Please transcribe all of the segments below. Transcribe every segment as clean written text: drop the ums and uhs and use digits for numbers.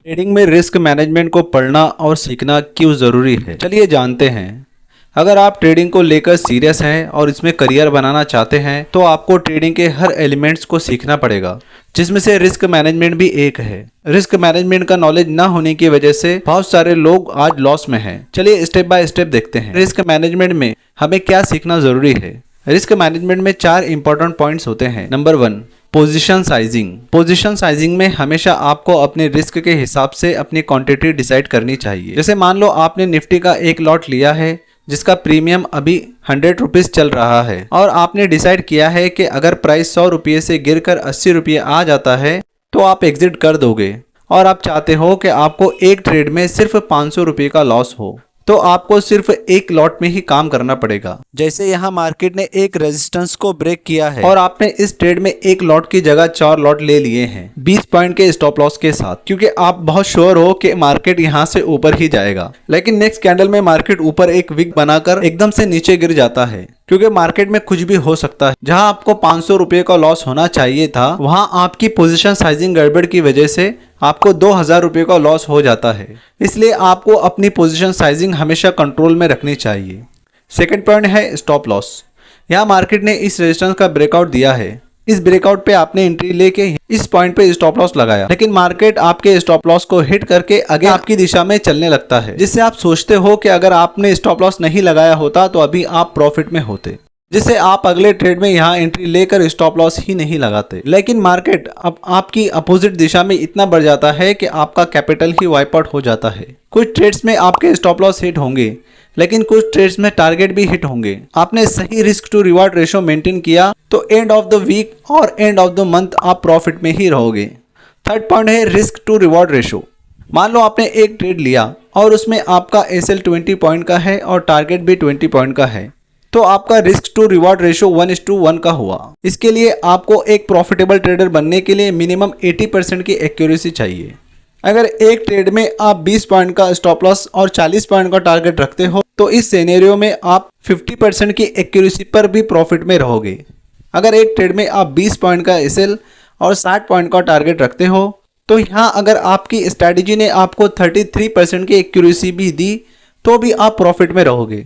Trading में risk management को पढ़ना और सीखना क्यों ज़रूरी है, चलिए जानते हैं। अगर आप ट्रेडिंग को लेकर सीरियस हैं और इसमें करियर बनाना चाहते हैं तो आपको ट्रेडिंग के हर एलिमेंट्स को सीखना पड़ेगा, जिसमें से रिस्क मैनेजमेंट भी एक है। रिस्क मैनेजमेंट का नॉलेज ना होने की वजह से बहुत सारे लोग आज लॉस में हैं। चलिए स्टेप बाय स्टेप देखते हैं रिस्क मैनेजमेंट में हमें क्या सीखना जरूरी है। रिस्क मैनेजमेंट में 4 इंपॉर्टेंट पॉइंट्स होते हैं। Number 1, position sizing. Position sizing में हमेशा आपको अपने रिस्क के हिसाब से अपनी क्वांटिटी डिसाइड करनी चाहिए। जैसे मान लो आपने निफ्टी का एक लॉट लिया है जिसका प्रीमियम अभी 100 रुपीज चल रहा है और आपने डिसाइड किया है कि अगर प्राइस 100 रुपये से गिरकर 80 रुपये आ जाता है तो आप एग्जिट कर दोगे और आप चाहते हो कि आपको एक ट्रेड में सिर्फ 500 रुपये का लॉस हो, तो आपको सिर्फ एक लॉट में ही काम करना पड़ेगा। जैसे यहाँ मार्केट ने एक रेजिस्टेंस को ब्रेक किया है और आपने इस ट्रेड में एक लॉट की जगह 4 लॉट ले लिए हैं 20 पॉइंट के स्टॉप लॉस के साथ, क्योंकि आप बहुत श्योर हो कि मार्केट यहाँ से ऊपर ही जाएगा। लेकिन नेक्स्ट कैंडल में मार्केट ऊपर एक विक बनाकर एकदम से नीचे गिर जाता है, क्योंकि मार्केट में कुछ भी हो सकता है। जहां आपको 500 रुपये का लॉस होना चाहिए था, वहां आपकी पोजीशन साइजिंग गड़बड़ की वजह से आपको 2000 रुपये का लॉस हो जाता है। इसलिए आपको अपनी पोजीशन साइजिंग हमेशा कंट्रोल में रखनी चाहिए। सेकंड पॉइंट है स्टॉप लॉस। यहाँ मार्केट ने इस रेजिस्टेंस का ब्रेकआउट दिया है, इस ब्रेकआउट पे आपने एंट्री लेके इस पॉइंट पे स्टॉप लॉस लगाया, लेकिन मार्केट आपके स्टॉप लॉस को हिट करके आगे आपकी दिशा में चलने लगता है, जिससे आप सोचते हो कि अगर आपने स्टॉप लॉस नहीं लगाया होता तो अभी आप प्रॉफिट में होते, जिससे आप अगले ट्रेड में यहाँ एंट्री लेकर स्टॉप लॉस ही नहीं लगाते। लेकिन मार्केट अब आपकी अपोजिट दिशा में इतना बढ़ जाता है कि आपका कैपिटल ही वाइप आउट हो जाता है। कुछ ट्रेड्स में आपके स्टॉप लॉस हिट होंगे, लेकिन कुछ ट्रेड्स में टारगेट भी हिट होंगे। आपने सही risk to reward ratio maintain किया तो एंड ऑफ द वीक और एंड ऑफ द मंथ आप प्रॉफिट में ही रहोगे। थर्ड पॉइंट है रिस्क टू रिवार्ड रेशो। मान लो आपने एक ट्रेड लिया और उसमें आपका एसएल 20 पॉइंट का है और टारगेट भी 20 पॉइंट का है, तो आपका रिस्क टू रिवार्ड रेशो 1:1 का हुआ। इसके लिए आपको एक प्रॉफिटेबल ट्रेडर बनने के लिए मिनिमम 80% की एक्यूरेसी चाहिए। अगर एक ट्रेड में आप 20 पॉइंट का स्टॉप लॉस और 40 पॉइंट का टारगेट रखते हो तो इस सिनेरियो में आप 50% की एक्यूरेसी पर भी प्रॉफिट में रहोगे। अगर एक ट्रेड में आप 20 पॉइंट का एसएल और 60 पॉइंट का टारगेट रखते हो तो यहाँ अगर आपकी स्ट्रैटेजी ने आपको 33% की एक्यूरेसी भी दी तो भी आप प्रॉफिट में रहोगे।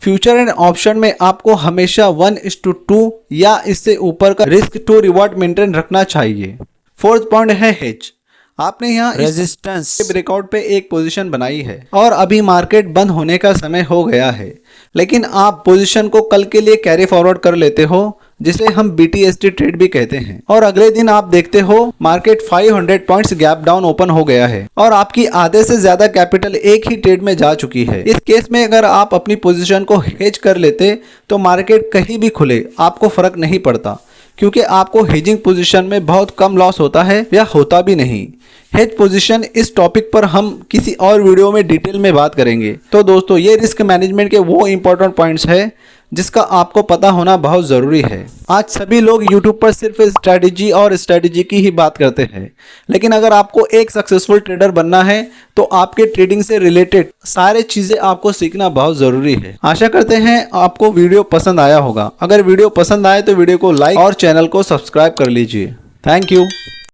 फ्यूचर एंड ऑप्शन में आपको हमेशा 1:2 या इससे ऊपर का रिस्क टू रिवार्ड मेंटेन रखना चाहिए। फोर्थ पॉइंट है हेज। आपने यहाँ रेजिस्टेंस ब्रेकआउट पे एक पोजीशन बनाई है और अभी मार्केट बंद होने का समय हो गया है, लेकिन आप पोजीशन को कल के लिए कैरी फॉरवर्ड कर लेते हो, जिसे हम BTST ट्रेड भी कहते हैं, और अगले दिन आप देखते हो market 500 points gap down open हो गया है और आपकी आधे से ज्यादा कैपिटल एक ही ट्रेड में जा चुकी है। इस केस में अगर आप अपनी पोजीशन को हेज कर लेते तो मार्केट कहीं भी खुले आपको फर्क नहीं पड़ता, क्योंकि आपको हेजिंग पोजीशन में बहुत कम लॉस होता है या होता भी नहीं। हेज पोजीशन इस टॉपिक पर हम किसी और वीडियो में डिटेल में बात करेंगे। तो दोस्तों ये रिस्क मैनेजमेंट के वो इंपॉर्टेंट पॉइंट्स है जिसका आपको पता होना बहुत ज़रूरी है। आज सभी लोग YouTube पर सिर्फ स्ट्रैटेजी की ही बात करते हैं, लेकिन अगर आपको एक सक्सेसफुल ट्रेडर बनना है तो आपके ट्रेडिंग से रिलेटेड सारे चीज़ें आपको सीखना बहुत ज़रूरी है। आशा करते हैं आपको वीडियो पसंद आया होगा। अगर वीडियो पसंद आए तो वीडियो को लाइक और चैनल को सब्सक्राइब कर लीजिए। Thank you.